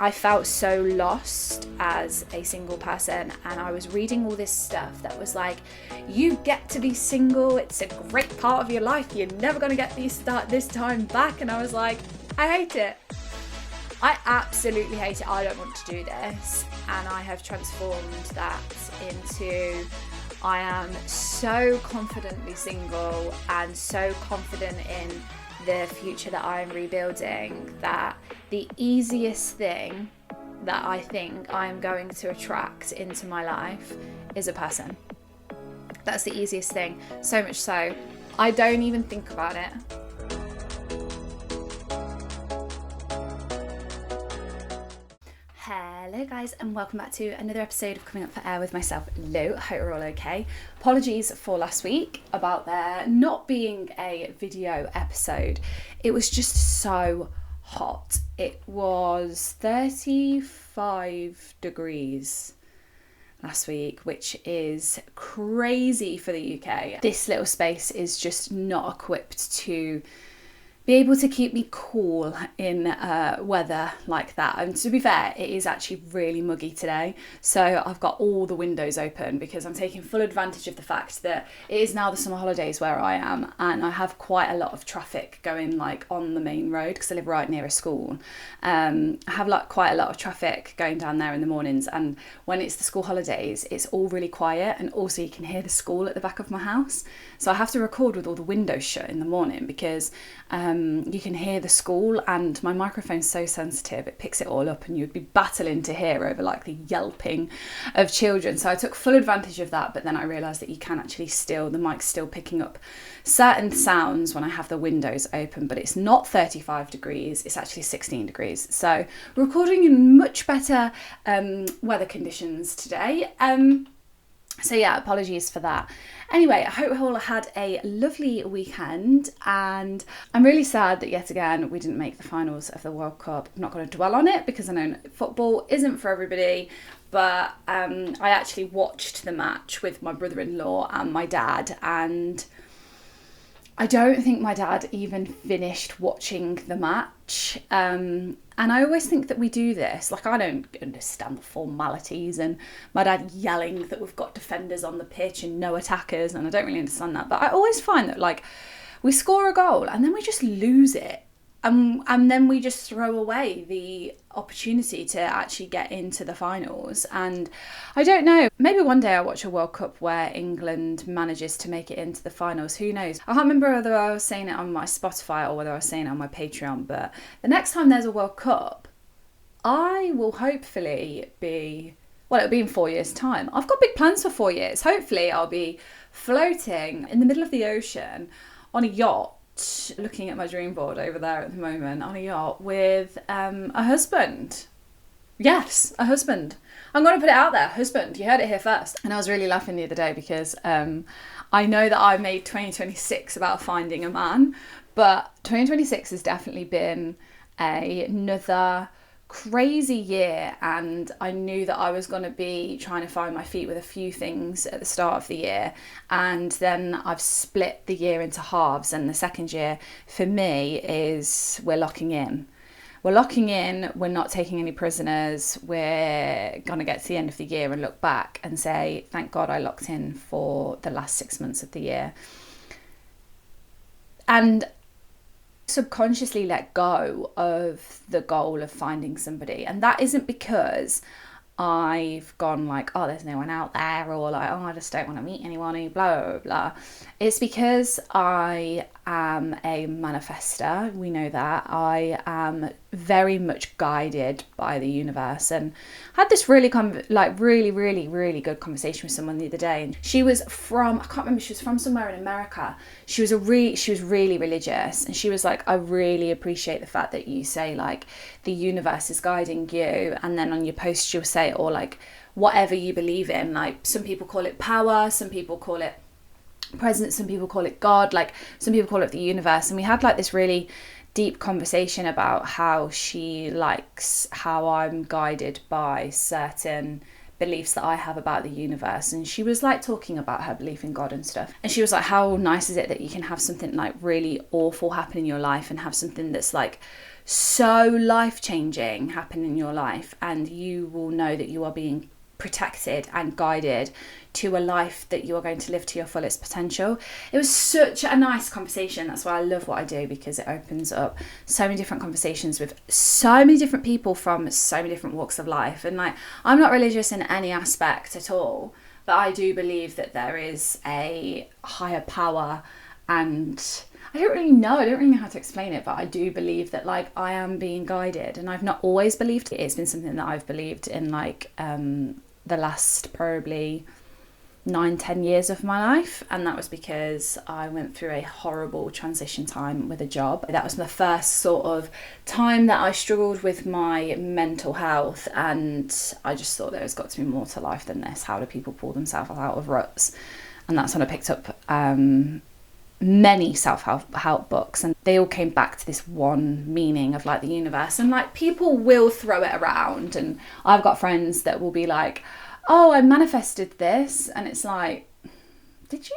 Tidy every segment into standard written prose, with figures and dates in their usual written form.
I felt so lost as a single person, and I was reading all this stuff that was like, you get to be single, it's a great part of your life, you're never going to get this time back. And I was like, I hate it. I absolutely hate it. I don't want to do this. And I have transformed that into, I am so confidently single and so confident in the future that I'm rebuilding, that the easiest thing that I think I'm going to attract into my life is a person. That's the easiest thing. So much so, I don't even think about it. Hello guys, and welcome back to another episode of Coming Up for Air with myself, Lou. I hope we're all okay. Apologies for last week about there not being a video episode. It was just so hot. It was 35 degrees last week, which is crazy for the UK. This little space is just not equipped to be able to keep me cool in weather like that. And to be fair, it is actually really muggy today, so I've got all the windows open because I'm taking full advantage of the fact that it is now the summer holidays where I am, and I have quite a lot of traffic going like on the main road because I live right near a school. I have like quite a lot of traffic going down there in the mornings, and when it's the school holidays it's all really quiet, and also you can hear the school at the back of my house, so I have to record with all the windows shut in the morning because you can hear the school, and my microphone's so sensitive it picks it all up, and you'd be battling to hear over like the yelping of children. So I took full advantage of that, but then I realised that you can actually the mic's still picking up certain sounds when I have the windows open, but it's not 35 degrees, it's actually 16 degrees. So we're recording in much better weather conditions today. So yeah, apologies for that. Anyway, I hope we all had a lovely weekend, and I'm really sad that yet again we didn't make the finals of the World Cup. I'm not going to dwell on it because I know football isn't for everybody, but I actually watched the match with my brother-in-law and my dad, and I don't think my dad even finished watching the match. And I always think that we do this. Like, I don't understand the formalities, and my dad yelling that we've got defenders on the pitch and no attackers, and I don't really understand that. But I always find that, like, we score a goal and then we just lose it. And then we just throw away the opportunity to actually get into the finals. And I don't know, maybe one day I'll watch a World Cup where England manages to make it into the finals. Who knows? I can't remember whether I was saying it on my Spotify or whether I was saying it on my Patreon, but the next time there's a World Cup, I will hopefully it'll be in 4 years' time. I've got big plans for 4 years. Hopefully I'll be floating in the middle of the ocean on a yacht, looking at my dream board over there at the moment, on a yacht with a husband. Yes, a husband. I'm going to put it out there, husband. You heard it here first. And I was really laughing the other day because I know that I made 2026 about finding a man, but 2026 has definitely been another crazy year, and I knew that I was going to be trying to find my feet with a few things at the start of the year, and then I've split the year into halves, and the second year for me is we're locking in, we're not taking any prisoners, we're going to get to the end of the year and look back and say thank God I locked in for the last 6 months of the year. And subconsciously let go of the goal of finding somebody, and that isn't because I've gone like, oh, there's no one out there, or like, oh, I just don't want to meet anyone, or blah blah blah. It's because I am a manifester. We know that. I am very much guided by the universe, and I had this really good conversation with someone the other day, and she was from, I can't remember, she was from somewhere in America. She was really religious, and she was like, I really appreciate the fact that you say like the universe is guiding you, and then on your post you'll say, or like whatever you believe in, like some people call it power, some people call it presence, some people call it God, like some people call it the universe. And we had like this really deep conversation about how she likes how I'm guided by certain beliefs that I have about the universe. And she was like talking about her belief in God and stuff, and she was like, how nice is it that you can have something like really awful happen in your life and have something that's like so life-changing happen in your life, and you will know that you are being protected and guided to a life that you are going to live to your fullest potential. It was such a nice conversation. That's why I love what I do, because it opens up so many different conversations with so many different people from so many different walks of life. And like, I'm not religious in any aspect at all, but I do believe that there is a higher power, and I don't really know how to explain it, but I do believe that like I am being guided, and I've not always believed it. It's been something that I've believed in like the last probably 9-10 years of my life, and that was because I went through a horrible transition time with a job. That was the first sort of time that I struggled with my mental health, and I just thought there's got to be more to life than this. How do people pull themselves out of ruts? And that's when I picked up many self-help books, and they all came back to this one meaning of like the universe. And like, people will throw it around, and I've got friends that will be like, oh, I manifested this, and it's like, did you?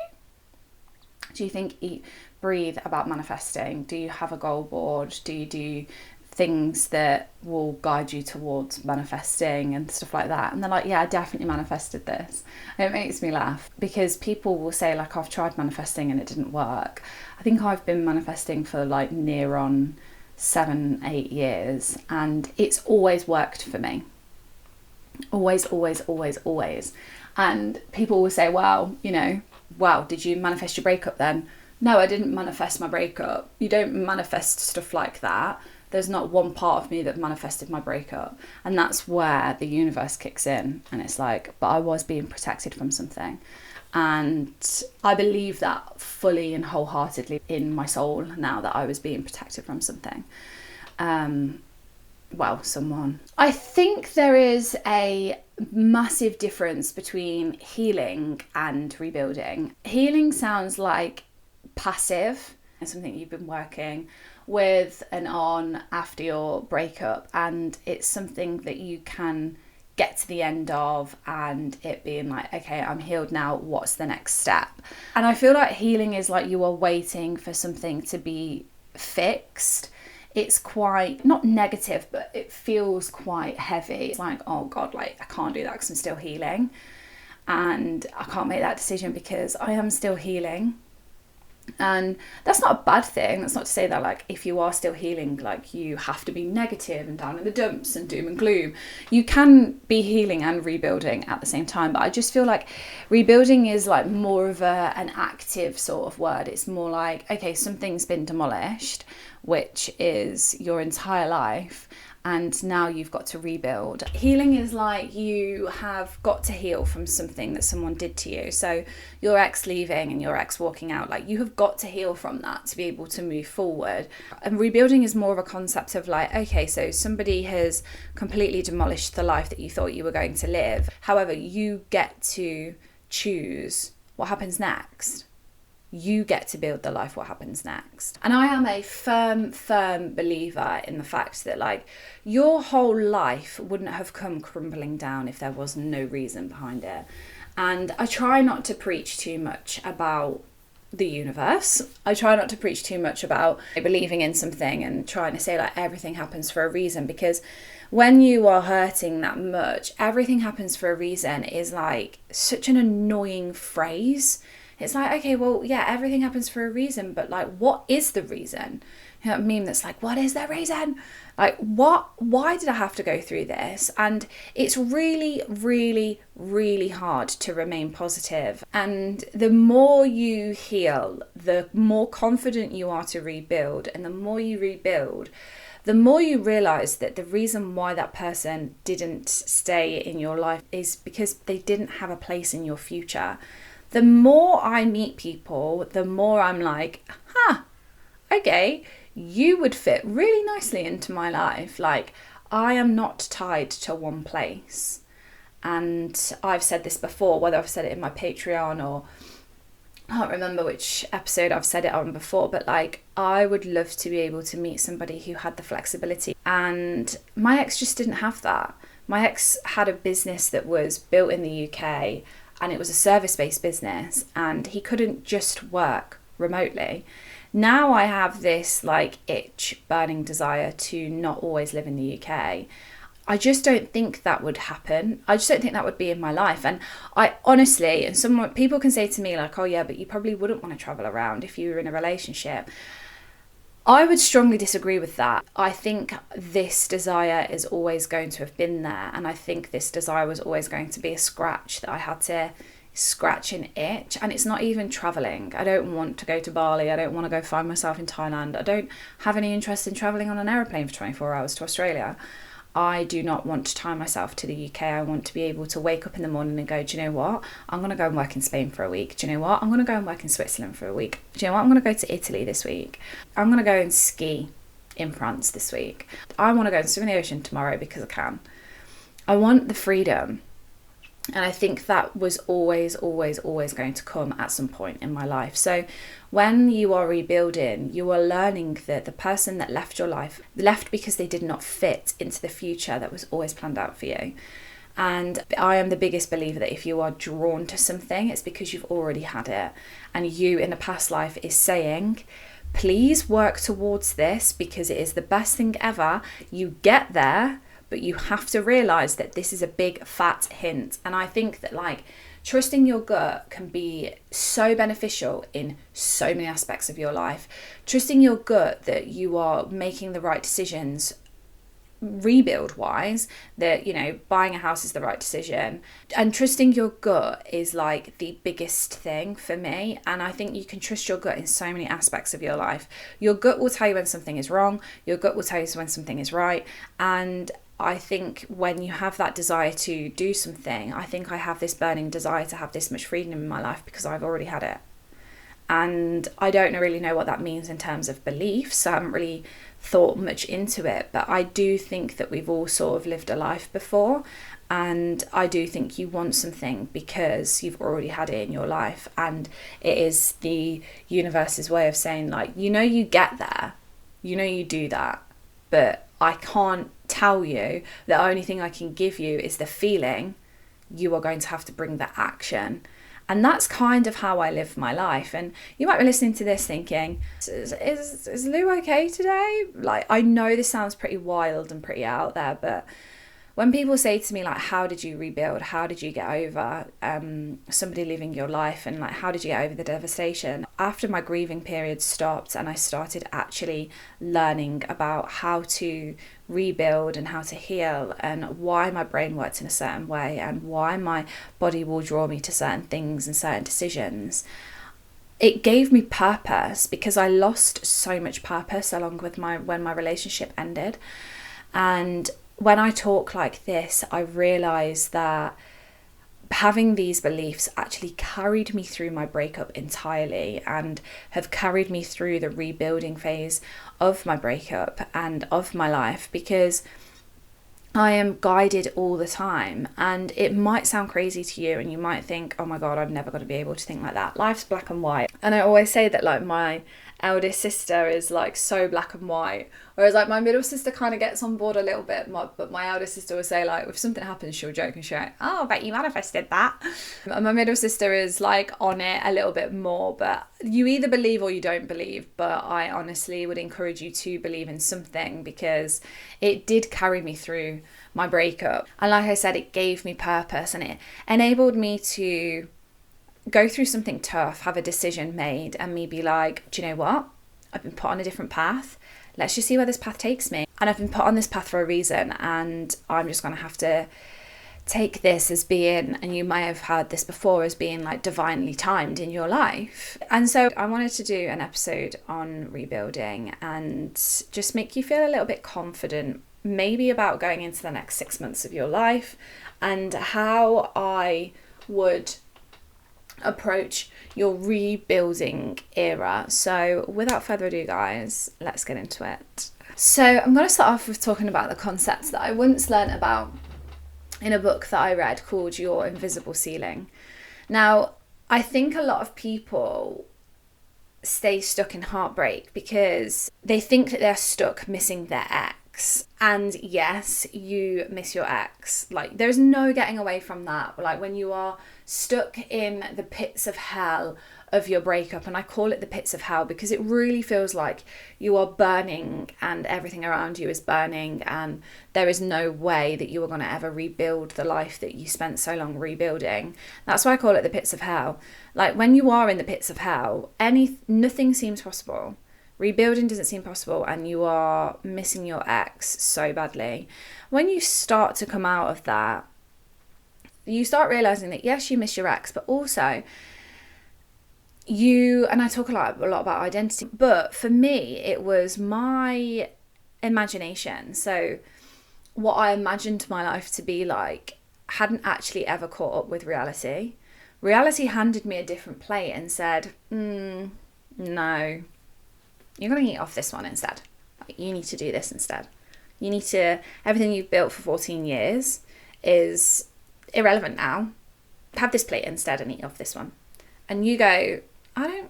Do you think, eat, breathe about manifesting? Do you have a goal board? Do you do things that will guide you towards manifesting and stuff like that? And they're like, yeah, I definitely manifested this. And it makes me laugh, because people will say like, I've tried manifesting and it didn't work. I think I've been manifesting for like near on 7-8 years, and it's always worked for me. Always. And people will say, well, you know, wow, did you manifest your breakup then? No, I didn't manifest my breakup. You don't manifest stuff like that. There's not one part of me that manifested my breakup. And that's where the universe kicks in, and it's like, but I was being protected from something. And I believe that fully and wholeheartedly in my soul now, that I was being protected from something. Someone. I think there is a massive difference between healing and rebuilding. Healing sounds like passive, and something you've been working with and on after your breakup, and it's something that you can get to the end of and it being like, okay, I'm healed now, what's the next step? And I feel like healing is like you are waiting for something to be fixed. It's quite, not negative, but it feels quite heavy. It's like, oh God, like I can't do that because I'm still healing. And I can't make that decision because I am still healing. And that's not a bad thing. That's not to say that like if you are still healing, like you have to be negative and down in the dumps and doom and gloom. You can be healing and rebuilding at the same time. But I just feel like rebuilding is like more of an active sort of word. It's more like, okay, something's been demolished, which is your entire life, and now you've got to rebuild. Healing is like you have got to heal from something that someone did to you. So your ex leaving and your ex walking out, like you have got to heal from that to be able to move forward. And rebuilding is more of a concept of like, okay, so somebody has completely demolished the life that you thought you were going to live. However, you get to choose what happens next. You get to build the life, what happens next. And I am a firm believer in the fact that like your whole life wouldn't have come crumbling down if there was no reason behind it. And I try not to preach too much about the universe. I try not to preach too much about believing in something and trying to say like everything happens for a reason, because when you are hurting that much, everything happens for a reason is like such an annoying phrase. It's like, okay, well, yeah, everything happens for a reason, but like, what is the reason? You know, that meme that's like, what is the reason? Like, why did I have to go through this? And it's really, really, really hard to remain positive. And the more you heal, the more confident you are to rebuild. And the more you rebuild, the more you realize that the reason why that person didn't stay in your life is because they didn't have a place in your future. The more I meet people, the more I'm like, okay, you would fit really nicely into my life. Like, I am not tied to one place. And I've said this before, whether I've said it in my Patreon or I can't remember which episode I've said it on before, but like, I would love to be able to meet somebody who had the flexibility. And my ex just didn't have that. My ex had a business that was built in the UK, and it was a service-based business, and he couldn't just work remotely. Now I have this like itch, burning desire to not always live in the UK. I just don't think that would happen. I just don't think that would be in my life. And I honestly, and some people can say to me like, oh yeah, but you probably wouldn't want to travel around if you were in a relationship. I would strongly disagree with that. I think this desire is always going to have been there. And I think this desire was always going to be a scratch that I had to scratch an itch. And it's not even traveling. I don't want to go to Bali. I don't want to go find myself in Thailand. I don't have any interest in traveling on an aeroplane for 24 hours to Australia. I do not want to tie myself to the UK. I want to be able to wake up in the morning and go, do you know what? I'm going to go and work in Spain for a week. Do you know what? I'm going to go and work in Switzerland for a week. Do you know what? I'm going to go to Italy this week. I'm going to go and ski in France this week. I want to go and swim in the ocean tomorrow because I can. I want the freedom. And I think that was always going to come at some point in my life. So when you are rebuilding, you are learning that the person that left your life left because they did not fit into the future that was always planned out for you. And I am the biggest believer that if you are drawn to something, it's because you've already had it. And you in a past life is saying, please work towards this because it is the best thing ever. You get there, but you have to realise that this is a big fat hint. And I think that like trusting your gut can be so beneficial in so many aspects of your life. Trusting your gut that you are making the right decisions rebuild wise, that, you know, buying a house is the right decision, and trusting your gut is like the biggest thing for me. And I think you can trust your gut in so many aspects of your life. Your gut will tell you when something is wrong, your gut will tell you when something is right. And I think when you have that desire to do something, I think I have this burning desire to have this much freedom in my life because I've already had it. And I don't really know what that means in terms of beliefs. So I haven't really thought much into it, but I do think that we've all sort of lived a life before, and I do think you want something because you've already had it in your life. And it is the universe's way of saying like, you know, you get there, you know, you do that, but I can't tell you. The only thing I can give you is the feeling. You are going to have to bring that action. And that's kind of how I live my life. And you might be listening to this thinking, is Lou okay today? Like, I know this sounds pretty wild and pretty out there, but when people say to me, like, how did you rebuild? How did you get over somebody leaving your life? And like, how did you get over the devastation? After my grieving period stopped and I started actually learning about how to rebuild and how to heal and why my brain works in a certain way and why my body will draw me to certain things and certain decisions, it gave me purpose, because I lost so much purpose along with when my relationship ended. And when I talk like this, I realise that having these beliefs actually carried me through my breakup entirely and have carried me through the rebuilding phase of my breakup and of my life, because I am guided all the time. And it might sound crazy to you and you might think, oh my God, I'm never going to be able to think like that. Life's black and white. And I always say that like my eldest sister is like so black and white, whereas like my middle sister kind of gets on board a little bit, but my eldest sister will say like, if something happens, she'll joke and she'll like, oh, I bet you manifested that. And my middle sister is like on it a little bit more, but you either believe or you don't believe. But I honestly would encourage you to believe in something, because it did carry me through my breakup. And like I said, it gave me purpose and it enabled me to go through something tough, have a decision made, and me be like, do you know what? I've been put on a different path. Let's just see where this path takes me. And I've been put on this path for a reason, and I'm just going to have to take this as being, and you may have heard this before, as being like divinely timed in your life. And so I wanted to do an episode on rebuilding and just make you feel a little bit confident, maybe about going into the next 6 months of your life and how I would approach your rebuilding era. So without further ado, guys, let's get into it. So I'm going to start off with talking about the concepts that I once learned about in a book that I read called Your Invisible Ceiling. Now, I think a lot of people stay stuck in heartbreak because they think that they're stuck missing their ex. ex, and yes, you miss your ex. Like, there's no getting away from that. Like, when you are stuck in the pits of hell of your breakup, and I call it the pits of hell because it really feels like you are burning and everything around you is burning, and there is no way that you are going to ever rebuild the life that you spent so long rebuilding. That's why I call it the pits of hell. Like, when you are in the pits of hell, nothing seems possible. Rebuilding doesn't seem possible, and you are missing your ex so badly. When you start to come out of that, you start realizing that yes, you miss your ex, but also and I talk a lot about identity, but for me, it was my imagination. So what I imagined my life to be like hadn't actually ever caught up with reality. Reality handed me a different plate and said, no, you're going to eat off this one instead. You need to do this instead. Everything you've built for 14 years is irrelevant now. Have this plate instead and eat off this one. And you go, I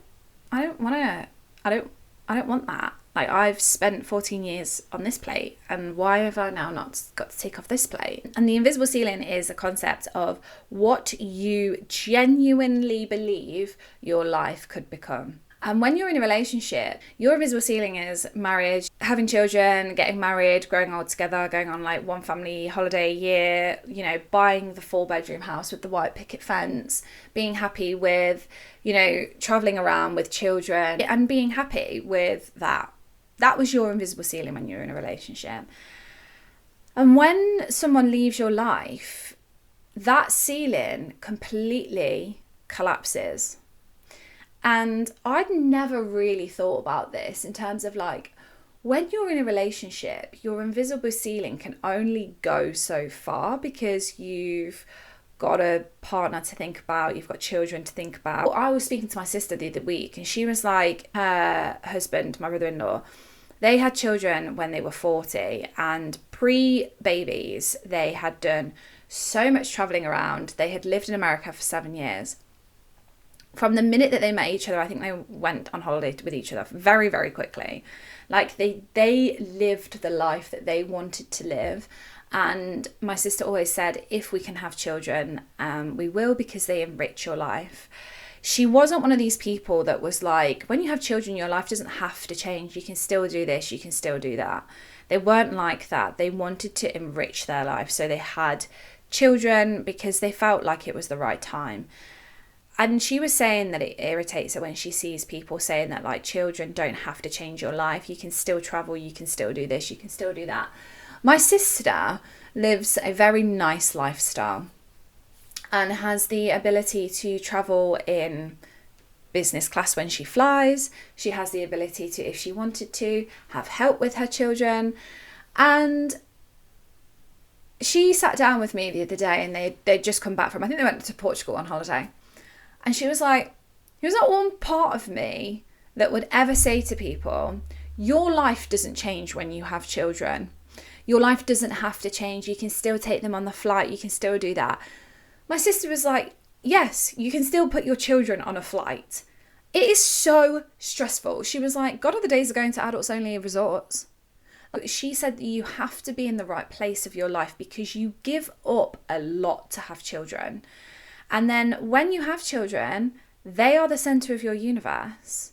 don't want that. Like, I've spent 14 years on this plate, and why have I now not got to take off this plate? And the invisible ceiling is a concept of what you genuinely believe your life could become. And when you're in a relationship, your invisible ceiling is marriage, having children, getting married, growing old together, going on like one family holiday a year, buying the 4-bedroom house with the white picket fence, being happy with, traveling around with children and being happy with that. That was your invisible ceiling when you're in a relationship. And when someone leaves your life, that ceiling completely collapses. And I'd never really thought about this in terms of like, when you're in a relationship, your invisible ceiling can only go so far because you've got a partner to think about, you've got children to think about. I was speaking to my sister the other week, and she was like, her husband, my brother-in-law, they had children when they were 40, and pre-babies, they had done so much traveling around. They had lived in America for 7 years. From the minute that they met each other, I think they went on holiday with each other very, very quickly. Like, they lived the life that they wanted to live. And my sister always said, if we can have children, we will, because they enrich your life. She wasn't one of these people that was like, when you have children, your life doesn't have to change. You can still do this, you can still do that. They weren't like that. They wanted to enrich their life. So they had children because they felt like it was the right time. And she was saying that it irritates her when she sees people saying that, like, children don't have to change your life. You can still travel, you can still do this, you can still do that. My sister lives a very nice lifestyle and has the ability to travel in business class when she flies. She has the ability to, if she wanted to, have help with her children. And she sat down with me the other day, and they'd just come back from, I think they went to Portugal on holiday. And she was like, there's not one part of me that would ever say to people, your life doesn't change when you have children. Your life doesn't have to change. You can still take them on the flight. You can still do that. My sister was like, yes, you can still put your children on a flight. It is so stressful. She was like, God, are the days of going to adults only resorts. She said that you have to be in the right place of your life because you give up a lot to have children. And then when you have children, they are the center of your universe.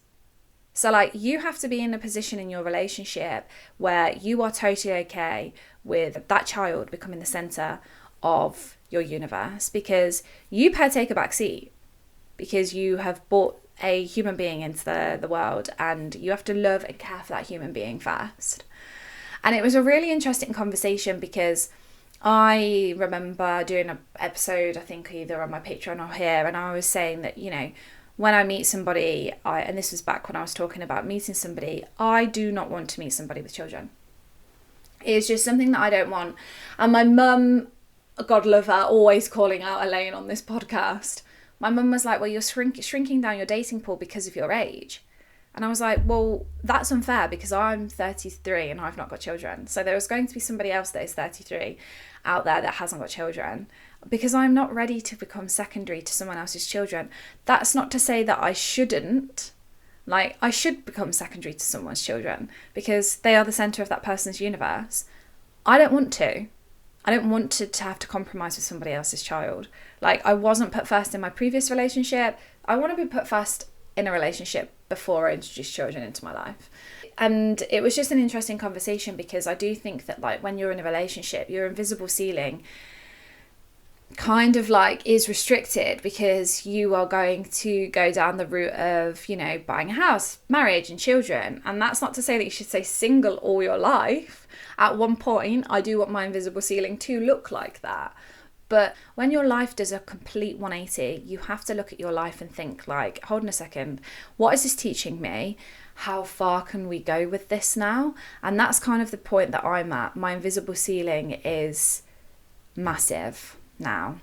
So like, you have to be in a position in your relationship where you are totally okay with that child becoming the center of your universe, because you take a back seat because you have brought a human being into the world, and you have to love and care for that human being first. And it was a really interesting conversation because I remember doing an episode, I think either on my Patreon or here, and I was saying that, when I meet somebody, and this was back when I was talking about meeting somebody, I do not want to meet somebody with children. It's just something that I don't want. And my mum, God love her, always calling out Elaine on this podcast. My mum was like, well, you're shrinking down your dating pool because of your age. And I was like, well, that's unfair because I'm 33 and I've not got children. So there was going to be somebody else that is 33 out there that hasn't got children, because I'm not ready to become secondary to someone else's children. That's not to say that I shouldn't. Like, I should become secondary to someone's children because they are the centre of that person's universe. I don't want to. I don't want to have to compromise with somebody else's child. Like, I wasn't put first in my previous relationship. I want to be put first in a relationship before I introduce children into my life. And it was just an interesting conversation because I do think that, like, when you're in a relationship, your invisible ceiling kind of like is restricted because you are going to go down the route of, you know, buying a house, marriage and children. And that's not to say that you should stay single all your life. At one point, I do want my invisible ceiling to look like that. But when your life does a complete 180, you have to look at your life and think like, hold on a second, what is this teaching me? How far can we go with this now? And that's kind of the point that I'm at. My invisible ceiling is massive now.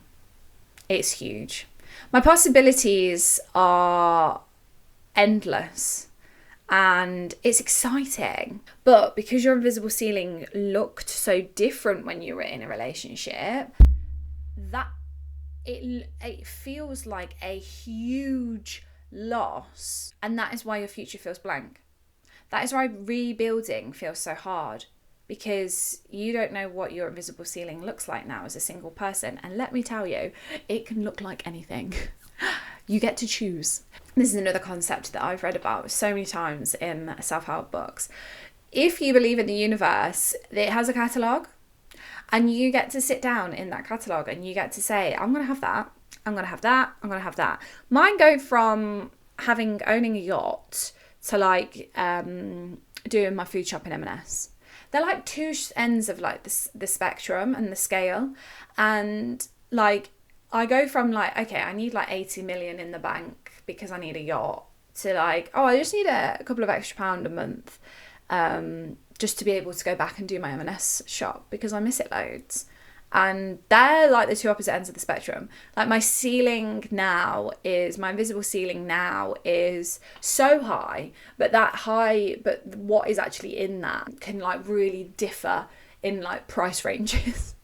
It's huge. My possibilities are endless and it's exciting. But because your invisible ceiling looked so different when you were in a relationship, that it feels like a huge loss, and that is why your future feels blank. That is why rebuilding feels so hard, because you don't know what your invisible ceiling looks like now as a single person. And let me tell you, it can look like anything. You get to choose. This is another concept that I've read about so many times in self-help books. If you believe in the universe, it has a catalogue. And you get to sit down in that catalogue and you get to say, I'm going to have that, I'm going to have that, I'm going to have that. Mine go from owning a yacht to like doing my food shop in M&S. They're like two ends of like the spectrum and the scale. And like, I go from like, okay, I need like 80 million in the bank because I need a yacht, to like, oh, I just need a couple of extra pound a month. Just to be able to go back and do my M&S shop because I miss it loads. And they're like the two opposite ends of the spectrum. Like my invisible ceiling now is so high, but what is actually in that can like really differ in like price ranges.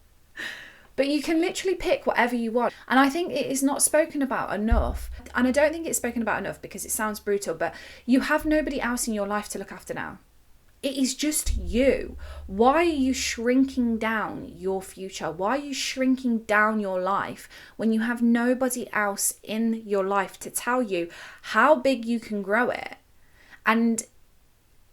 But you can literally pick whatever you want. And I think it is not spoken about enough. And I don't think it's spoken about enough because it sounds brutal, but you have nobody else in your life to look after now. It is just you. Why are you shrinking down your future? Why are you shrinking down your life when you have nobody else in your life to tell you how big you can grow it? And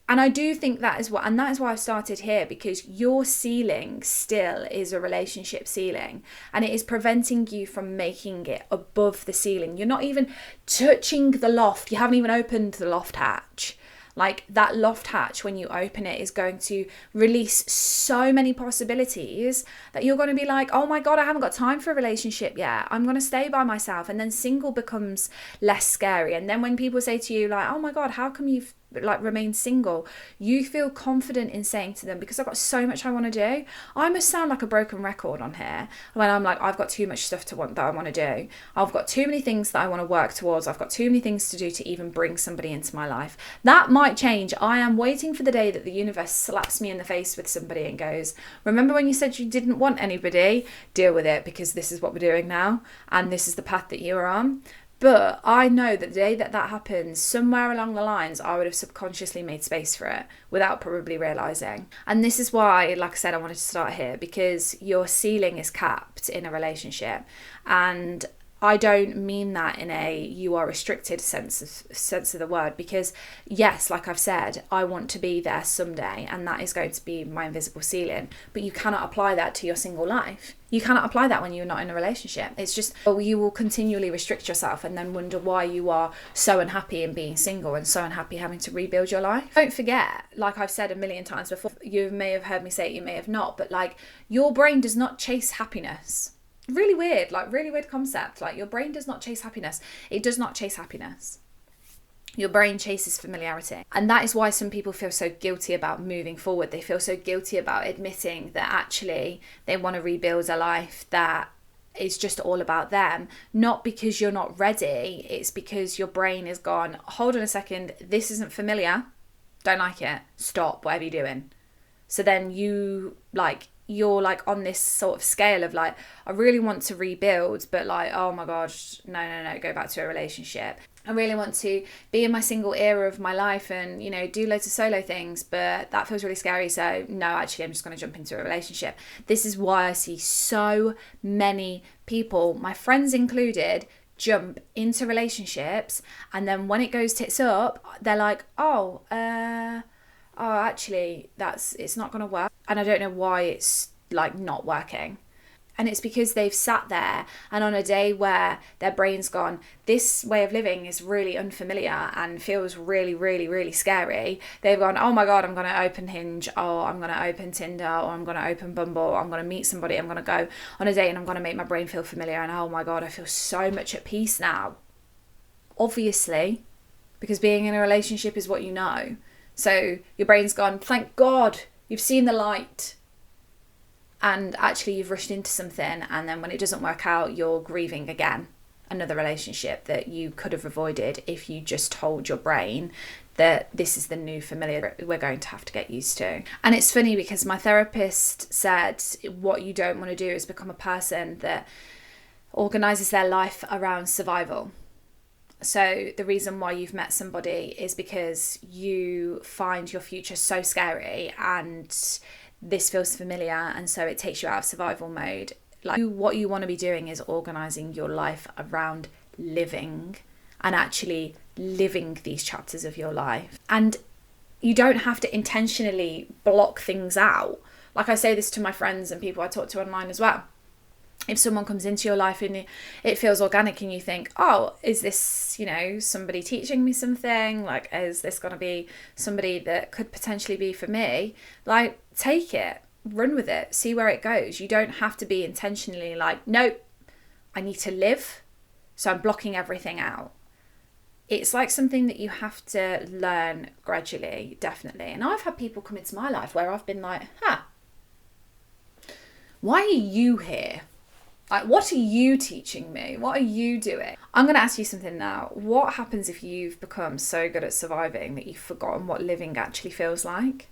I do think that is why I've started here, because your ceiling still is a relationship ceiling, and it is preventing you from making it above the ceiling. You're not even touching the loft. You haven't even opened the loft hatch. Like that loft hatch, when you open it, is going to release so many possibilities that you're going to be like, oh my God, I haven't got time for a relationship yet. I'm going to stay by myself. And then single becomes less scary. And then when people say to you like, oh my God, how come you've like remained single? You feel confident in saying to them, because I've got so much I want to do. I must sound like a broken record on here when I'm like, I've got too much stuff that I want to do. I've got too many things that I want to work towards. I've got too many things to do to even bring somebody into my life. That might change. I am waiting for the day that the universe slaps me in the face with somebody and goes, remember when you said you didn't want anybody? Deal with it, because this is what we're doing now, and this is the path that you are on. But I know that the day that happens, somewhere along the lines, I would have subconsciously made space for it without probably realising. And this is why, like I said, I wanted to start here, because your ceiling is capped in a relationship. And I don't mean that in a you are restricted sense of the word, because yes, like I've said, I want to be there someday, and that is going to be my invisible ceiling. But you cannot apply that to your single life. You cannot apply that when you're not in a relationship. It's just, you will continually restrict yourself and then wonder why you are so unhappy in being single and so unhappy having to rebuild your life. Don't forget, like I've said a million times before, you may have heard me say it, you may have not, but like your brain does not chase happiness. Really weird concept. Like your brain does not chase happiness. It does not chase happiness. Your brain chases familiarity. And that is why some people feel so guilty about moving forward. They feel so guilty about admitting that actually they want to rebuild a life that is just all about them. Not because you're not ready. It's because your brain has gone, hold on a second, this isn't familiar. Don't like it. Stop, whatever you're doing. So then you like you're like on this sort of scale of like, I really want to rebuild, but like, oh my gosh, no, go back to a relationship. I really want to be in my single era of my life and, you know, do loads of solo things, but that feels really scary. So no, actually, I'm just going to jump into a relationship. This is why I see so many people, my friends included, jump into relationships. And then when it goes tits up, they're like, actually, it's not going to work. And I don't know why it's like not working. And it's because they've sat there and on a day where their brain's gone, this way of living is really unfamiliar and feels really, really, really scary. They've gone, oh my God, I'm going to open Hinge, or I'm going to open Tinder, or I'm going to open Bumble, or I'm going to meet somebody, I'm going to go on a date and I'm going to make my brain feel familiar. And oh my God, I feel so much at peace now. Obviously, because being in a relationship is what you know. So your brain's gone, thank God, you've seen the light. And actually you've rushed into something, and then when it doesn't work out, you're grieving again. Another relationship that you could have avoided if you just told your brain that this is the new familiar we're going to have to get used to. And it's funny because my therapist said what you don't want to do is become a person that organises their life around survival. So the reason why you've met somebody is because you find your future so scary and this feels familiar, and so it takes you out of survival mode. Like, what you want to be doing is organising your life around living and actually living these chapters of your life. And you don't have to intentionally block things out. Like, I say this to my friends and people I talk to online as well. If someone comes into your life and it feels organic and you think, oh, is this, you know, somebody teaching me something? Like, is this going to be somebody that could potentially be for me? Like, take it, run with it, see where it goes. You don't have to be intentionally like, nope, I need to live, so I'm blocking everything out. It's like something that you have to learn gradually, definitely. And I've had people come into my life where I've been like, why are you here? Like, what are you teaching me? What are you doing? I'm going to ask you something now. What happens if you've become so good at surviving that you've forgotten what living actually feels like?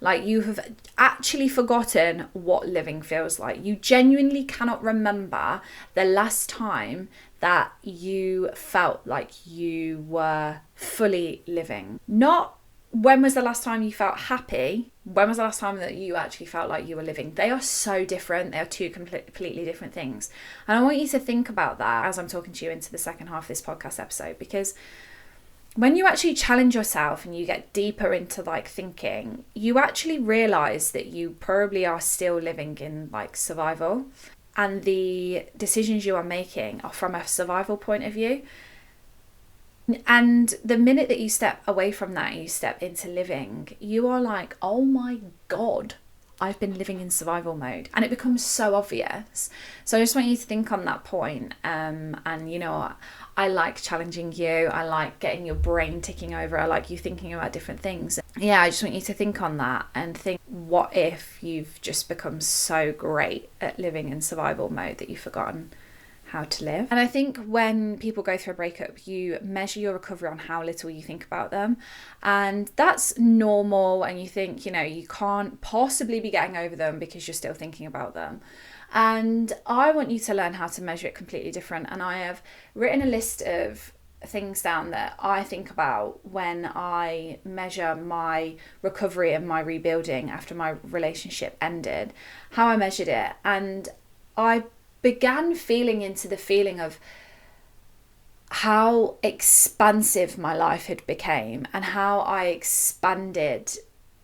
Like, you have actually forgotten what living feels like. You genuinely cannot remember the last time that you felt like you were fully living. Not when was the last time you felt happy? When was the last time that you actually felt like you were living? They are so different. They are two completely different things. And I want you to think about that as I'm talking to you into the second half of this podcast episode, because when you actually challenge yourself and you get deeper into like thinking, you actually realize that you probably are still living in like survival, and the decisions you are making are from a survival point of view. And the minute that you step away from that, you step into living, you are like, oh my God, I've been living in survival mode. And it becomes so obvious. So I just want you to think on that point. And you know what? I like challenging you. I like getting your brain ticking over. I like you thinking about different things. Yeah, I just want you to think on that and think, what if you've just become so great at living in survival mode that you've forgotten how to live? And I think when people go through a breakup, you measure your recovery on how little you think about them, and that's normal. And you think, you know, you can't possibly be getting over them because you're still thinking about them. And I want you to learn how to measure it completely different. And I have written a list of things down that I think about when I measure my recovery and my rebuilding after my relationship ended, how I measured it. And I began feeling into the feeling of how expansive my life had became and how I expanded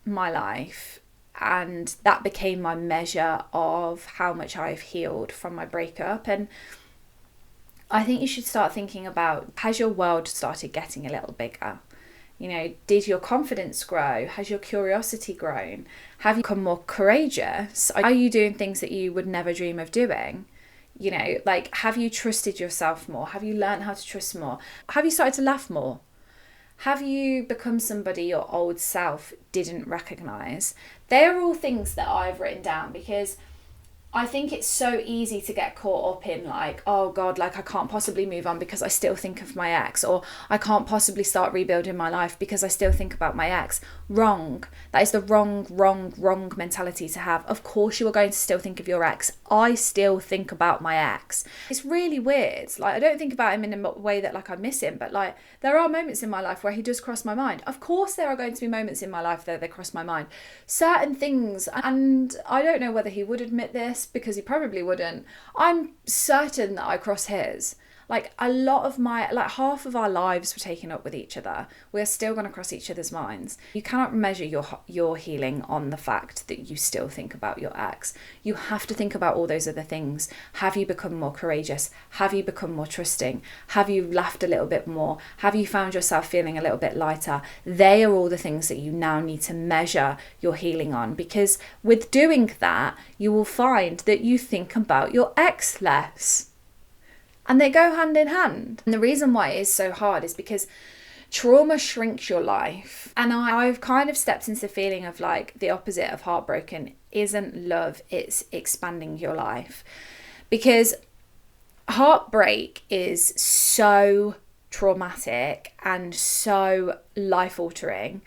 my life, and that became my measure of how much I've healed from my breakup. And I think you should start thinking about, has your world started getting a little bigger? You know, did your confidence grow? Has your curiosity grown? Have you become more courageous? Are you doing things that you would never dream of doing? You know, like, have you trusted yourself more? Have you learned how to trust more? Have you started to laugh more? Have you become somebody your old self didn't recognise? They are all things that I've written down, because I think it's so easy to get caught up in like, oh God, like I can't possibly move on because I still think of my ex, or I can't possibly start rebuilding my life because I still think about my ex. Wrong. That is the wrong mentality to have. Of course you are going to still think of your ex. I still think about my ex. It's really weird. Like, I don't think about him in a way that like I miss him, but like there are moments in my life where he does cross my mind. Of course there are going to be moments in my life that they cross my mind. Certain things, and I don't know whether he would admit this, because he probably wouldn't. I'm certain that I cross his. Like a lot of like half of our lives were taken up with each other. We're still going to cross each other's minds. You cannot measure your healing on the fact that you still think about your ex. You have to think about all those other things. Have you become more courageous? Have you become more trusting? Have you laughed a little bit more? Have you found yourself feeling a little bit lighter? They are all the things that you now need to measure your healing on, because with doing that, you will find that you think about your ex less. And they go hand in hand. And the reason why it is so hard is because trauma shrinks your life. And I've kind of stepped into the feeling of like the opposite of heartbroken isn't love, it's expanding your life. Because heartbreak is so traumatic and so life-altering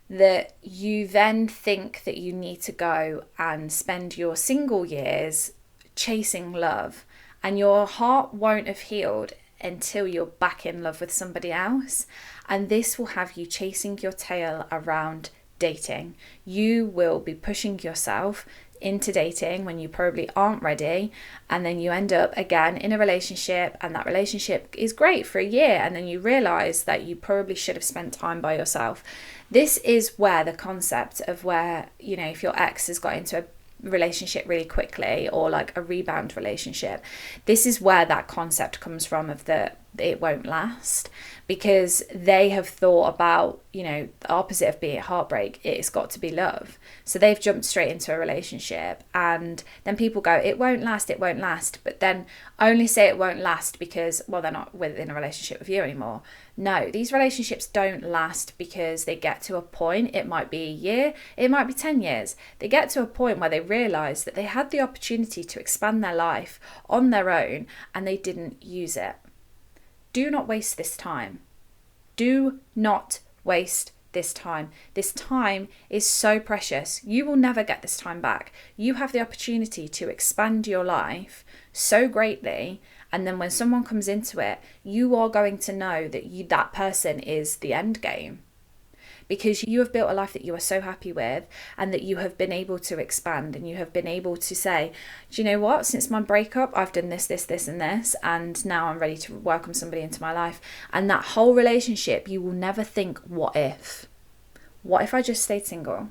that you then think that you need to go and spend your single years chasing love. And your heart won't have healed until you're back in love with somebody else. And this will have you chasing your tail around dating. You will be pushing yourself into dating when you probably aren't ready. And then you end up again in a relationship, and that relationship is great for a year. And then you realize that you probably should have spent time by yourself. This is where the concept of where, you know, if your ex has got into a relationship really quickly, or like a rebound relationship, this is where that concept comes from of the it won't last, because they have thought about, you know, the opposite of being heartbreak, it's got to be love. So they've jumped straight into a relationship, and then people go, it won't last, but then only say it won't last because, well, they're not within a relationship with you anymore. No, these relationships don't last because they get to a point, it might be a year, it might be 10 years. They get to a point where they realise that they had the opportunity to expand their life on their own and they didn't use it. Do not waste this time. Do not waste this time. This time is so precious. You will never get this time back. You have the opportunity to expand your life so greatly, and then when someone comes into it, you are going to know that that person is the end game. Because you have built a life that you are so happy with, and that you have been able to expand, and you have been able to say, do you know what, since my breakup I've done this and this, and now I'm ready to welcome somebody into my life. And that whole relationship, you will never think, what if I just stayed single?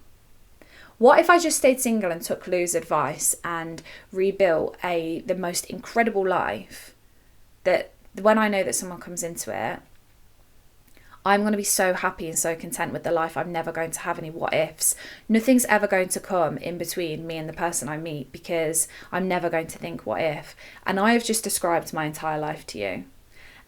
What if I just stayed single and took Lou's advice and rebuilt the most incredible life, that when I know that someone comes into it, I'm going to be so happy and so content with the life. I'm never going to have any what ifs. Nothing's ever going to come in between me and the person I meet, because I'm never going to think what if. And I have just described my entire life to you.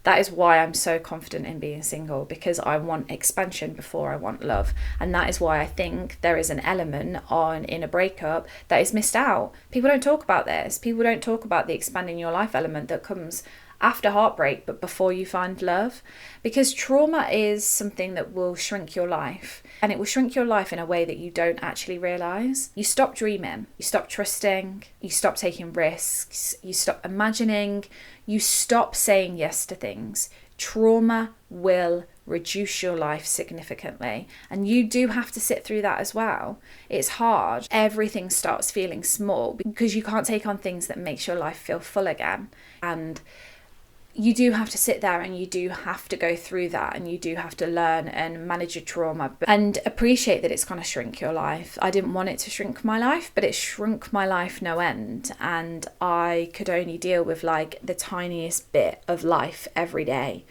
That is why I'm so confident in being single, because I want expansion before I want love. And that is why I think there is an element in a breakup that is missed out. People don't talk about this. People don't talk about the expanding your life element that comes after heartbreak, but before you find love. Because trauma is something that will shrink your life, and it will shrink your life in a way that you don't actually realise. You stop dreaming, you stop trusting, you stop taking risks, you stop imagining, you stop saying yes to things. Trauma will reduce your life significantly, and you do have to sit through that as well. It's hard. Everything starts feeling small because you can't take on things that makes your life feel full again. And you do have to sit there, and you do have to go through that, and you do have to learn and manage your trauma and appreciate that it's going to shrink your life. I didn't want it to shrink my life, but it shrunk my life no end, and I could only deal with like the tiniest bit of life every day,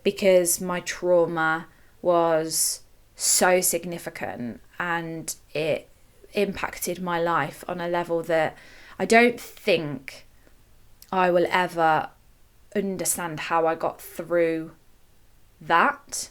because my trauma was so significant and it impacted my life on a level that I don't think I will ever understand how I got through that.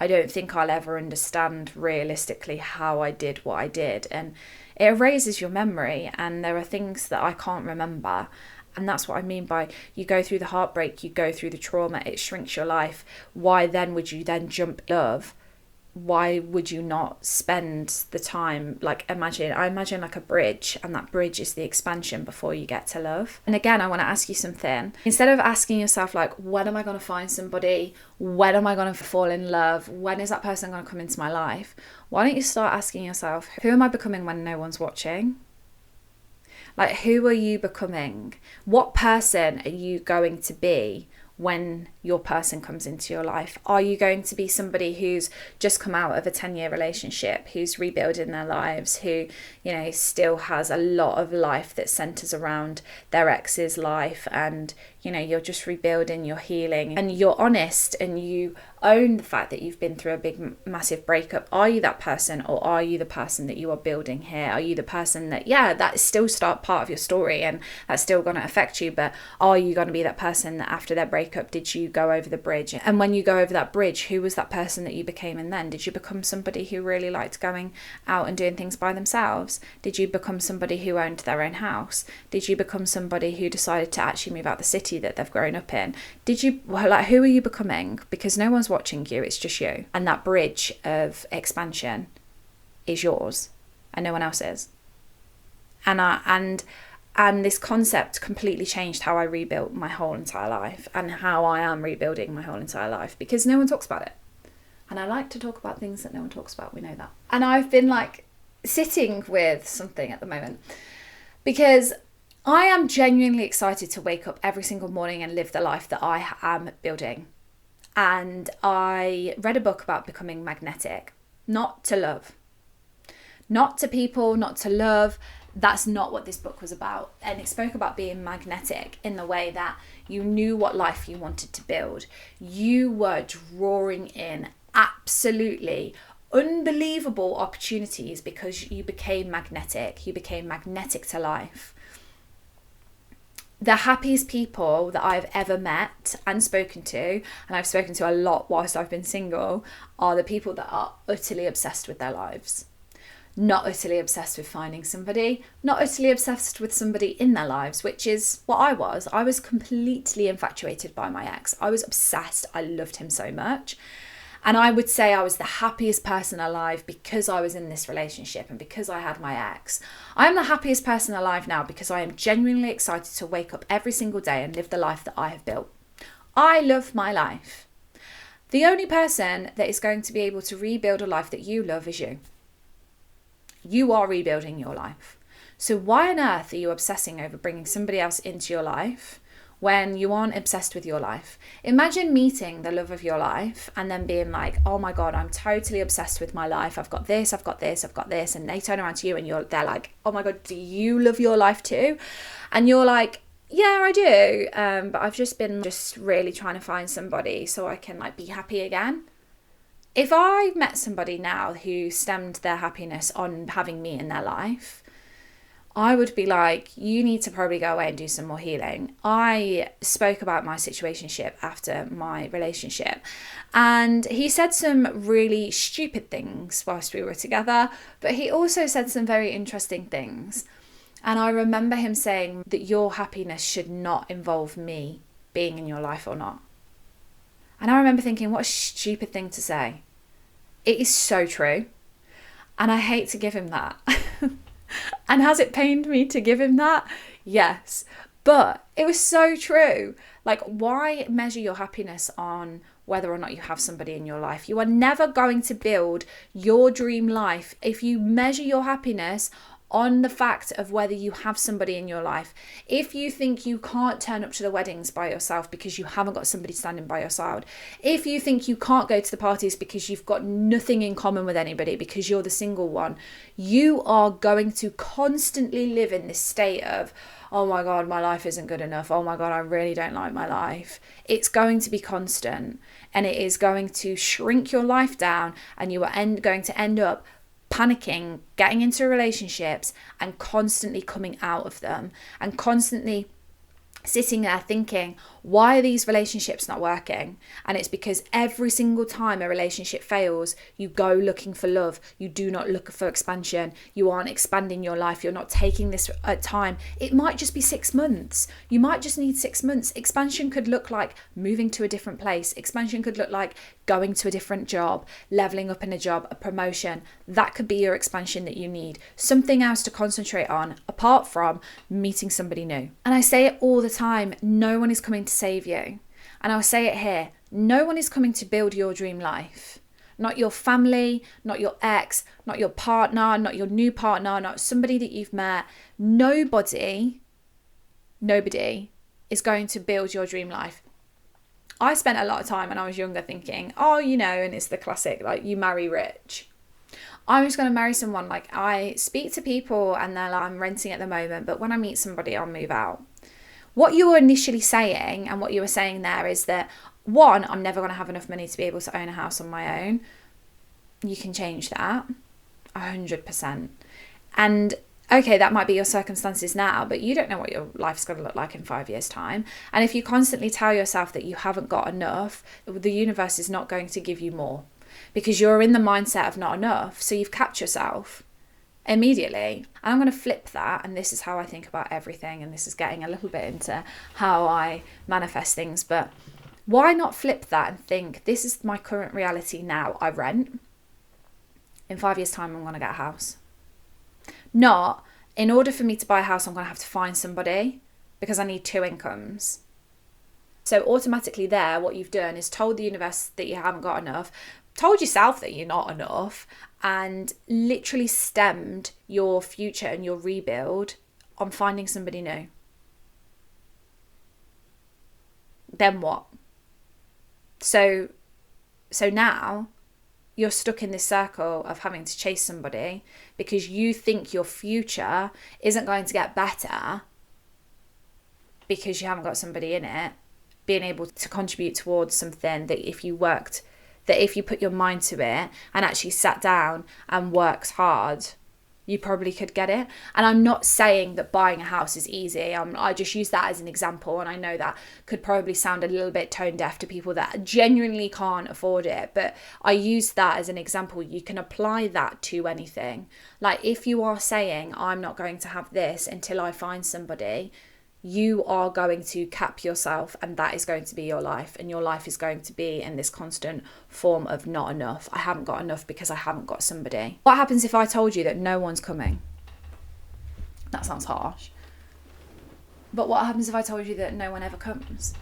I don't think I'll ever understand realistically how I did what I did. And it erases your memory, and there are things that I can't remember. And that's what I mean by you go through the heartbreak, you go through the trauma, it shrinks your life. Why then would you then jump love? Why would you not spend the time, I imagine like a bridge, and that bridge is the expansion before you get to love. And again, I want to ask you something. Instead of asking yourself when am I going to find somebody? When am I going to fall in love? When is that person going to come into my life? Why don't you start asking yourself, who am I becoming when no one's watching? Who are you becoming? What person are you going to be when your person comes into your life? Are you going to be somebody who's just come out of a 10-year relationship, who's rebuilding their lives, who, still has a lot of life that centers around their ex's life, and, you're just rebuilding, you're healing, and you're honest, and you own the fact that you've been through a big, massive breakup? Are you that person, or are you the person that you are building here? Are you the person that, that is still part of your story, and that's still going to affect you, but are you going to be that person that after their breakup, did you go over the bridge? And when you go over that bridge, who was that person that you became? And then did you become somebody who really liked going out and doing things by themselves? Did you become somebody who owned their own house? Did you become somebody who decided to actually move out the city that they've grown up in? Who are you becoming? Because no one's watching you, it's just you. And that bridge of expansion is yours and no one else's. And this concept completely changed how I rebuilt my whole entire life, and how I am rebuilding my whole entire life, because no one talks about it. And I like to talk about things that no one talks about, we know that. And I've been sitting with something at the moment, because I am genuinely excited to wake up every single morning and live the life that I am building. And I read a book about becoming magnetic, not to love, not to people, not to love. That's not what this book was about. And it spoke about being magnetic in the way that you knew what life you wanted to build. You were drawing in absolutely unbelievable opportunities because you became magnetic. You became magnetic to life. The happiest people that I've ever met and spoken to, and I've spoken to a lot whilst I've been single, are the people that are utterly obsessed with their lives. Not utterly obsessed with finding somebody, not utterly obsessed with somebody in their lives, which is what I was. I was completely infatuated by my ex. I was obsessed. I loved him so much. And I would say I was the happiest person alive because I was in this relationship and because I had my ex. I am the happiest person alive now because I am genuinely excited to wake up every single day and live the life that I have built. I love my life. The only person that is going to be able to rebuild a life that you love is you. You are rebuilding your life. So why on earth are you obsessing over bringing somebody else into your life when you aren't obsessed with your life? Imagine meeting the love of your life and then being like, oh my God, I'm totally obsessed with my life. I've got this, I've got this, I've got this. And they turn around to you and they're like, oh my God, do you love your life too? And you're like, yeah, I do. But I've just been really trying to find somebody so I can be happy again. If I met somebody now who stemmed their happiness on having me in their life, I would be like, you need to probably go away and do some more healing. I spoke about my situationship after my relationship, and he said some really stupid things whilst we were together, but he also said some very interesting things. And I remember him saying that your happiness should not involve me being in your life or not. And I remember thinking, what a stupid thing to say. It is so true. And I hate to give him that. And has it pained me to give him that? Yes. But it was so true. Why measure your happiness on whether or not you have somebody in your life? You are never going to build your dream life if you measure your happiness on the fact of whether you have somebody in your life. If you think you can't turn up to the weddings by yourself because you haven't got somebody standing by your side, if you think you can't go to the parties because you've got nothing in common with anybody because you're the single one, you are going to constantly live in this state of, oh my God, my life isn't good enough. Oh my God, I really don't like my life. It's going to be constant, and it is going to shrink your life down, and you are going to end up panicking, getting into relationships and constantly coming out of them and constantly sitting there thinking, why are these relationships not working? And it's because every single time a relationship fails, you go looking for love. You do not look for expansion. You aren't expanding your life. You're not taking this time. It might just be 6 months. You might just need 6 months. Expansion could look like moving to a different place. Expansion could look like going to a different job, leveling up in a job, a promotion. That could be your expansion that you need. Something else to concentrate on apart from meeting somebody new. And I say it all the time, no one is coming to save you. And I'll say it here, no one is coming to build your dream life. Not your family, not your ex, not your partner, not your new partner, not somebody that you've met. Nobody is going to build your dream life. I spent a lot of time when I was younger thinking, and it's the classic, like, you marry rich. I'm just going to marry someone. Like, I speak to people and they're like, I'm renting at the moment, but when I meet somebody, I'll move out. What you were initially saying and what you were saying there is that, one, I'm never going to have enough money to be able to own a house on my own. You can change that 100%. And okay, that might be your circumstances now, but you don't know what your life's going to look like in 5 years' time. And if you constantly tell yourself that you haven't got enough, the universe is not going to give you more because you're in the mindset of not enough. So you've capped yourself immediately. And I'm going to flip that. And this is how I think about everything. And this is getting a little bit into how I manifest things. But why not flip that and think, this is my current reality now. I rent. In 5 years' time, I'm going to get a house. Not, in order for me to buy a house, I'm going to have to find somebody because I need 2 incomes. So automatically there, what you've done is told the universe that you haven't got enough, told yourself that you're not enough, and literally stemmed your future and your rebuild on finding somebody new. Then what? So now you're stuck in this circle of having to chase somebody because you think your future isn't going to get better because you haven't got somebody in it being able to contribute towards something that if you put your mind to it and actually sat down and worked hard, you probably could get it. And I'm not saying that buying a house is easy. I just use that as an example. And I know that could probably sound a little bit tone deaf to people that genuinely can't afford it. But I use that as an example. You can apply that to anything. Like if you are saying, I'm not going to have this until I find somebody, you are going to cap yourself, and that is going to be your life, and your life is going to be in this constant form of not enough. I haven't got enough because I haven't got somebody. What happens if I told you that no one's coming? That sounds harsh. But what happens if I told you that no one ever comes?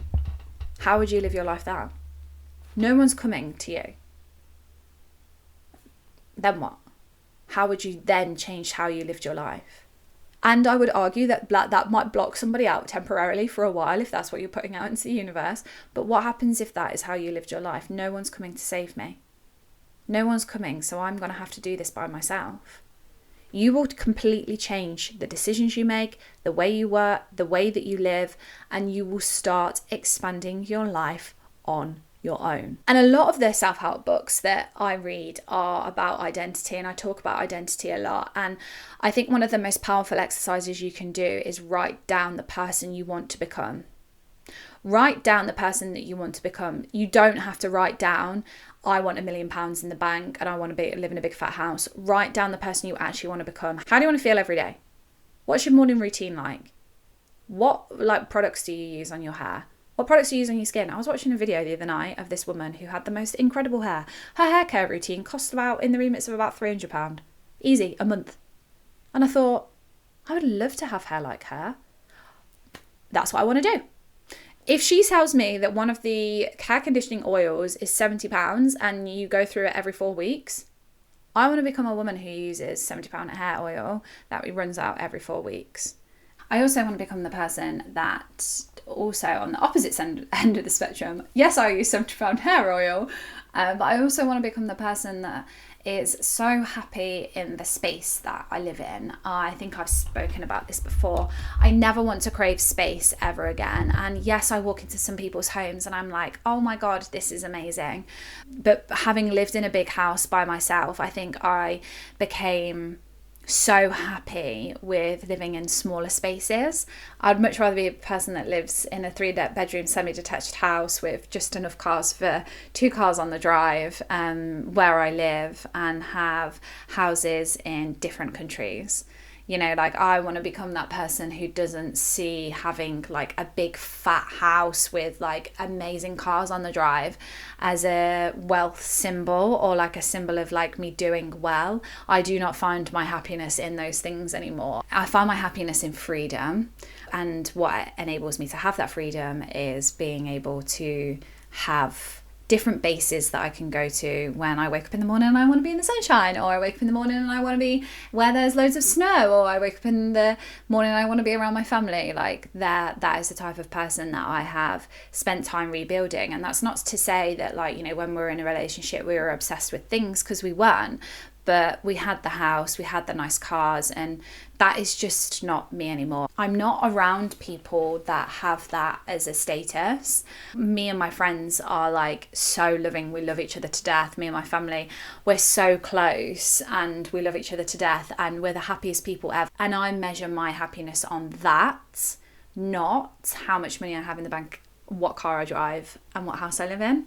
How would you live your life then? No one's coming to you. Then what? How would you then change how you lived your life? And I would argue that that might block somebody out temporarily for a while if that's what you're putting out into the universe. But what happens if that is how you lived your life? No one's coming to save me. No one's coming, so I'm going to have to do this by myself. You will completely change the decisions you make, the way you work, the way that you live, and you will start expanding your life on your own. And a lot of the self-help books that I read are about identity, and I talk about identity a lot. And I think one of the most powerful exercises you can do is write down the person you want to become. Write down the person that you want to become. You don't have to write down, I want £1 million in the bank and I want to live in a big fat house. Write down the person you actually want to become. How do you want to feel every day? What's your morning routine like? What products do you use on your hair? What products do you use on your skin? I was watching a video the other night of this woman who had the most incredible hair. Her hair care routine cost in the remits of about £300. Easy, a month. And I thought, I would love to have hair like her. That's what I want to do. If she tells me that one of the hair conditioning oils is £70 and you go through it every 4 weeks, I want to become a woman who uses £70 hair oil that runs out every 4 weeks. I also want to become the person that also on the opposite end of the spectrum, yes, I use £70 hair oil, but I also want to become the person that is so happy in the space that I live in. I think I've spoken about this before. I never want to crave space ever again. And yes, I walk into some people's homes and I'm like, oh my God, this is amazing. But having lived in a big house by myself, I think I became so happy with living in smaller spaces. I'd much rather be a person that lives in a 3-bedroom semi-detached house with just enough cars for 2 cars on the drive where I live, and have houses in different countries. You know, like, I want to become that person who doesn't see having like a big fat house with like amazing cars on the drive as a wealth symbol, or like a symbol of like me doing well. I do not find my happiness in those things anymore. I find my happiness in freedom. And what enables me to have that freedom is being able to have different bases that I can go to when I wake up in the morning and I want to be in the sunshine, or I wake up in the morning and I want to be where there's loads of snow, or I wake up in the morning and I want to be around my family. Like, that is the type of person that I have spent time rebuilding. And that's not to say that, like, you know, when we were in a relationship we were obsessed with things, because we weren't. But we had the house, we had the nice cars, and that is just not me anymore. I'm not around people that have that as a status. Me and my friends are like so loving. We love each other to death. Me and my family, we're so close and we love each other to death, and we're the happiest people ever. And I measure my happiness on that, not how much money I have in the bank, what car I drive, and what house I live in.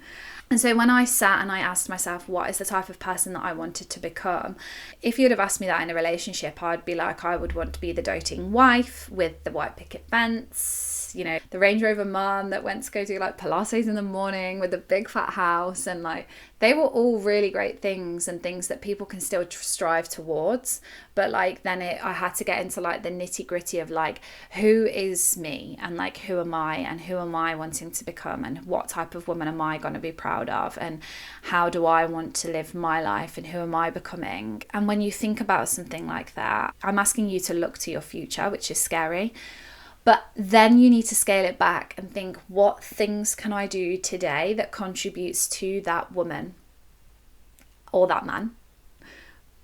And so when I sat and I asked myself, what is the type of person that I wanted to become? If you'd have asked me that in a relationship, I'd be like, I would want to be the doting wife with the white picket fence, you know, the Range Rover mum that went to go do like Pilates in the morning with a big fat house. And like, they were all really great things, and things that people can still strive towards. But like, then I had to get into like the nitty gritty of like, who is me, and like, who am I, and who am I wanting to become, and what type of woman am I going to be proud of, and how do I want to live my life, and who am I becoming? And when you think about something like that, I'm asking you to look to your future, which is scary. But then you need to scale it back and think, what things can I do today that contributes to that woman or that man?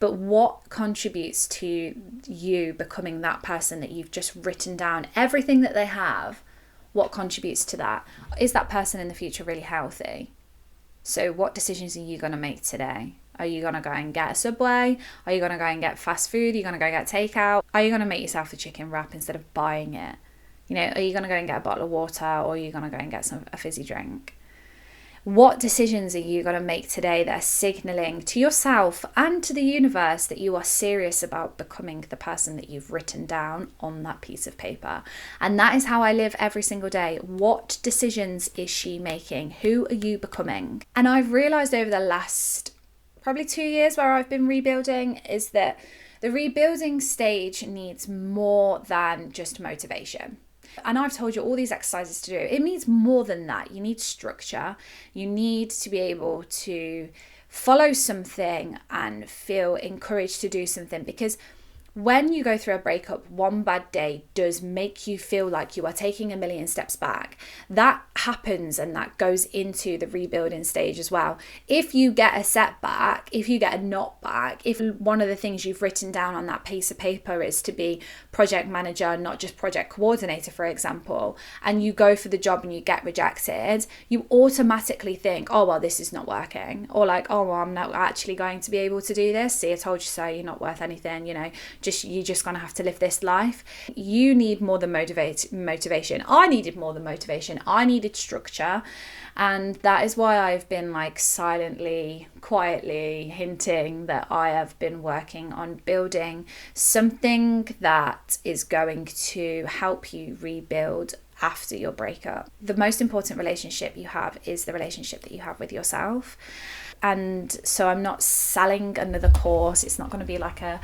But what contributes to you becoming that person that you've just written down everything that they have? What contributes to that? Is that person in the future really healthy? So what decisions are you going to make today? Are you going to go and get a Subway? Are you going to go and get fast food? Are you going to go get takeout? Are you going to make yourself a chicken wrap instead of buying it? You know, are you going to go and get a bottle of water, or are you going to go and get a fizzy drink? What decisions are you going to make today that are signalling to yourself and to the universe that you are serious about becoming the person that you've written down on that piece of paper? And that is how I live every single day. What decisions is she making? Who are you becoming? And I've realised over the last probably 2 years where I've been rebuilding is that the rebuilding stage needs more than just motivation. And I've told you all these exercises to do. It needs more than that. You need structure. You need to be able to follow something and feel encouraged to do something, because when you go through a breakup, one bad day does make you feel like you are taking a million steps back. That happens, and that goes into the rebuilding stage as well. If you get a setback, if you get a knockback, if one of the things you've written down on that piece of paper is to be project manager, not just project coordinator, for example, and you go for the job and you get rejected, you automatically think, oh, well, this is not working. Or like, oh, well, I'm not actually going to be able to do this. See, I told you so. You're not worth anything, you know. You're just gonna have to live this life. You need more than motivation. I needed more than motivation. I needed structure, and that is why I've been like silently, quietly hinting that I have been working on building something that is going to help you rebuild after your breakup. The most important relationship you have is the relationship that you have with yourself. And so I'm not selling another course. It's not going to be like a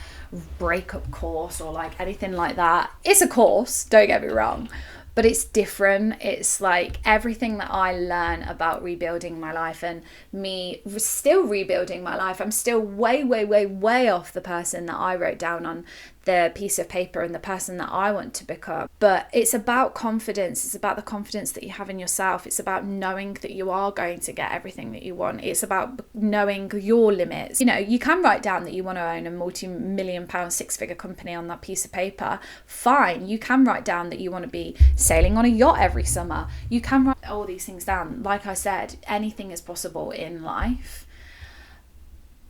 breakup course or like anything like that. It's a course, don't get me wrong, but it's different. It's like everything that I learn about rebuilding my life and me still rebuilding my life. I'm still way off the person that I wrote down on the piece of paper and the person that I want to become. But it's about confidence. It's about the confidence that you have in yourself. It's about knowing that you are going to get everything that you want. It's about knowing your limits. You know, you can write down that you want to own a multi-million-pound 6-figure company on that piece of paper. Fine. You can write down that you want to be sailing on a yacht every summer. You can write all these things down. Like I said, anything is possible in life.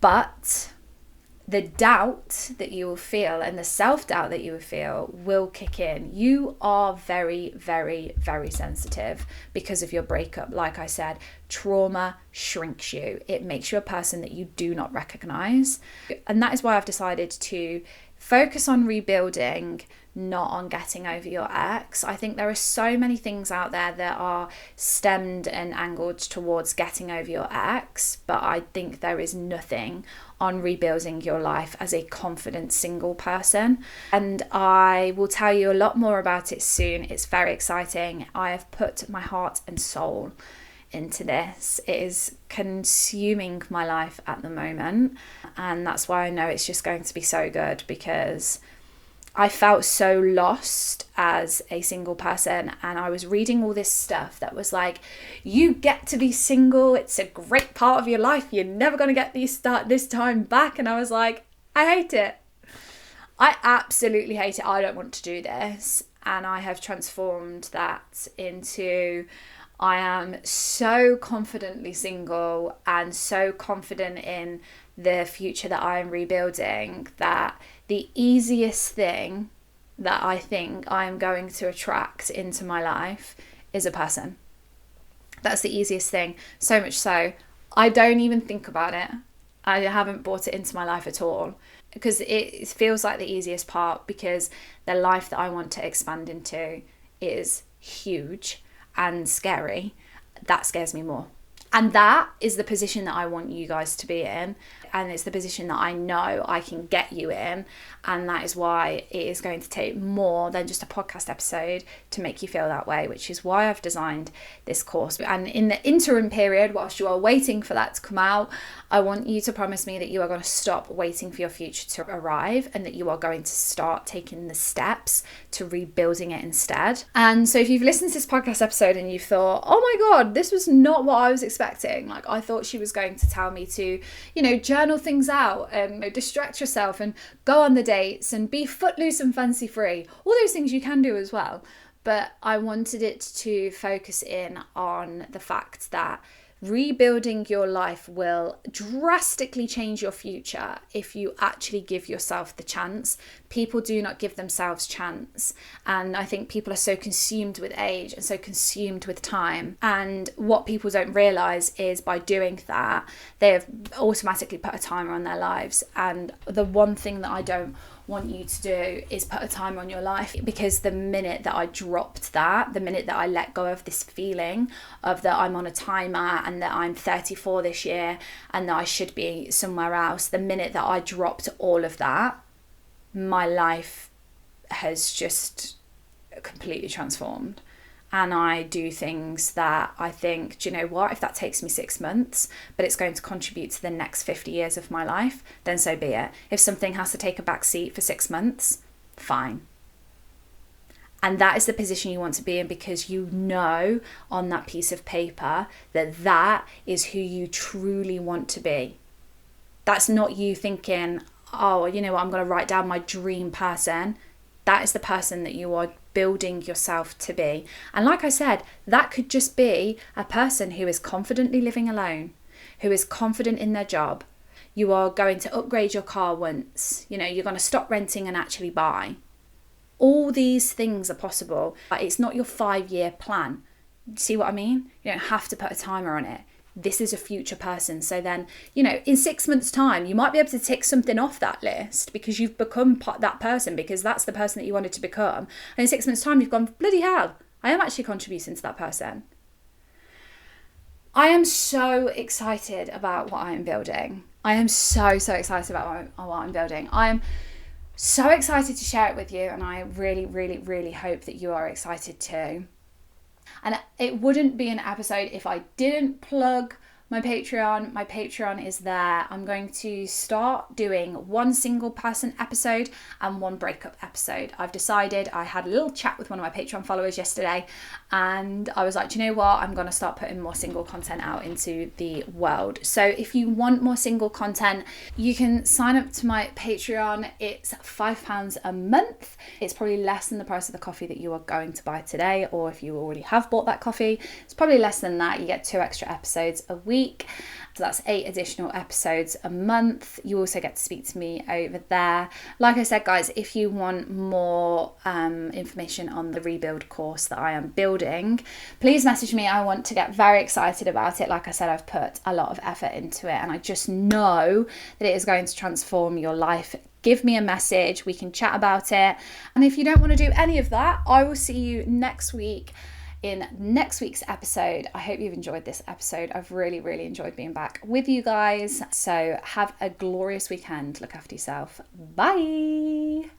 But the doubt that you will feel and the self-doubt that you will feel will kick in. You are very, very, very sensitive because of your breakup. Like I said, trauma shrinks you. It makes you a person that you do not recognize. And that is why I've decided to focus on rebuilding, not on getting over your ex. I think there are so many things out there that are stemmed and angled towards getting over your ex, but I think there is nothing on rebuilding your life as a confident single person. And I will tell you a lot more about it soon. It's very exciting. I have put my heart and soul into this. It is consuming my life at the moment, and that's why I know it's just going to be so good, because I felt so lost as a single person, and I was reading all this stuff that was like, you get to be single, it's a great part of your life, you're never going to get this time back. And I was like, I hate it. I absolutely hate it. I don't want to do this. And I have transformed that into, I am so confidently single and so confident in the future that I am rebuilding, that the easiest thing that I think I'm going to attract into my life is a person. That's the easiest thing. So much so, I don't even think about it. I haven't brought it into my life at all, because it feels like the easiest part, because the life that I want to expand into is huge and scary. That scares me more. And that is the position that I want you guys to be in. And it's the position that I know I can get you in. And that is why it is going to take more than just a podcast episode to make you feel that way, which is why I've designed this course. And in the interim period, whilst you are waiting for that to come out, I want you to promise me that you are going to stop waiting for your future to arrive, and that you are going to start taking the steps to rebuilding it instead. And so if you've listened to this podcast episode and you thought, oh my God, this was not what I was expecting. Like, I thought she was going to tell me to, journal things out and distract yourself and go on the dates and be footloose and fancy free. All those things you can do as well. But I wanted it to focus in on the fact that rebuilding your life will drastically change your future if you actually give yourself the chance. People do not give themselves chance, and I think people are so consumed with age and so consumed with time, and what people don't realize is by doing that they have automatically put a timer on their lives. And the one thing that I don't want you to do is put a timer on your life, because the minute that I dropped that, the minute that I let go of this feeling of that I'm on a timer and that I'm 34 this year and that I should be somewhere else, the minute that I dropped all of that, my life has just completely transformed. And I do things that I think, do you know what, if that takes me 6 months, but it's going to contribute to the next 50 years of my life, then so be it. If something has to take a back seat for 6 months, fine. And that is the position you want to be in, because you know on that piece of paper that that is who you truly want to be. That's not you thinking, oh, you know what, I'm going to write down my dream person. That is the person that you are building yourself to be. And like I said, that could just be a person who is confidently living alone, who is confident in their job. You are going to upgrade your car once, you're going to stop renting and actually buy. All these things are possible, but it's not your 5-year plan. See what I mean? You don't have to put a timer on it. This is a future person. So then, in 6 months' time, you might be able to tick something off that list because you've become that person, because that's the person that you wanted to become. And in 6 months' time, you've gone, bloody hell, I am actually contributing to that person. I am so excited about what I am building. I am so excited about what I'm building. I am so excited to share it with you, and I really, really, really hope that you are excited too. And it wouldn't be an episode if I didn't plug my Patreon. My Patreon is there. I'm going to start doing one single person episode and one breakup episode. I've decided, I had a little chat with one of my Patreon followers yesterday, and I was like, do you know what? I'm going to start putting more single content out into the world. So if you want more single content, you can sign up to my Patreon. It's £5 a month. It's probably less than the price of the coffee that you are going to buy today, or if you already have bought that coffee, it's probably less than that. You get 2 extra episodes a week. week. So that's 8 additional episodes a month. You also get to speak to me over there. Like I said, guys, if you want more information on the rebuild course that I am building, please message me. I want to get very excited about it. Like I said, I've put a lot of effort into it, and I just know that it is going to transform your life. Give me a message. We can chat about it. And if you don't want to do any of that, I will see you next week in next week's episode. I hope you've enjoyed this episode. I've really, really enjoyed being back with you guys. So have a glorious weekend. Look after yourself. Bye.